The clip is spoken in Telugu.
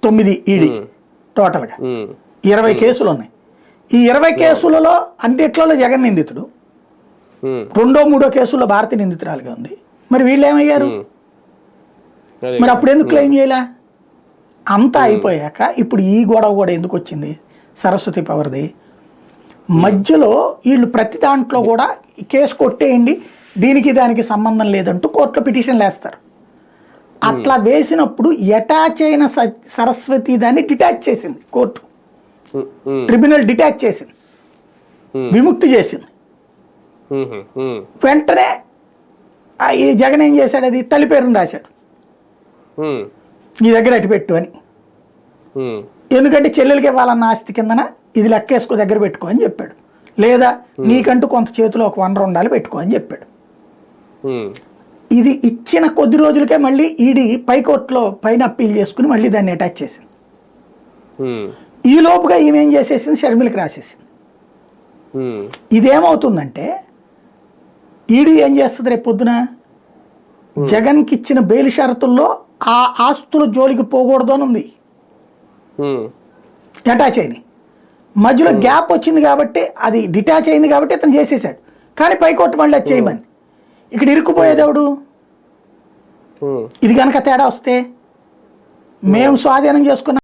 9 ఈడీ టోటల్గా 20 కేసులు ఉన్నాయి. ఈ 20 కేసులలో అన్నిట్లలో జగన్ నిందితుడు, 2, 3 కేసుల్లో భారతి నిందితురాలుగా ఉంది. మరి వీళ్ళు ఏమయ్యారు? మరి అప్పుడు ఎందుకు క్లెయిమ్ చేయలే? అంతా అయిపోయాక ఇప్పుడు ఈ గొడవ కూడా ఎందుకు వచ్చింది? సరస్వతి పవర్ది మధ్యలో వీళ్ళు ప్రతి దాంట్లో కూడా కేసు కొట్టేయండి, దీనికి దానికి సంబంధం లేదంటూ కోర్టులో పిటిషన్లు వేస్తారు. అట్లా వేసినప్పుడు అటాచ్ అయిన సరస్వతి దాన్ని డిటాచ్ చేసింది కోర్టు, ట్రిబ్యునల్ డిటాచ్ చేసింది, విముక్తి చేసింది. వెంటనే ఈ జగన్ ఏం చేశాడు? అది తల్లి పేరుని రాశాడు, నీ దగ్గర అటు పెట్టు అని. ఎందుకంటే చెల్లెలకి ఇవ్వాలన్న ఆస్తి కిందన ఇది లెక్కేసుకో, దగ్గర పెట్టుకో అని చెప్పాడు. లేదా నీకంటూ కొంత చేతిలో ఒక వనరు ఉండాలి, పెట్టుకో అని చెప్పాడు. ఇది ఇచ్చిన కొద్ది రోజులకే మళ్ళీ ఈడీ పైకోర్టులో పైన అప్పీల్ చేసుకుని మళ్ళీ దాన్ని అటాచ్ చేసింది. ఈ లోపుగా ఈమె ఏం చేసేసింది? షర్మిలకి రాసేసింది. ఇదేమవుతుందంటే ఈడీ ఏం చేస్తుంది? రేపు పొద్దున జగన్కి ఇచ్చిన బెయిల్ షరతుల్లో ఆ ఆస్తుల జోలికి పోకూడదు అని ఉంది, అటాచ్ అయింది. మధ్యలో గ్యాప్ వచ్చింది కాబట్టి అది డిటాచ్ అయింది కాబట్టి అతను చేసేసాడు. కానీ పైకోర్టు మళ్ళీ అది చేయమని. ఇక్కడ ఇరుక్కుపోయేదేవుడు? ఇది కనుక తేడా వస్తే మేము స్వాధీనం చేసుకున్న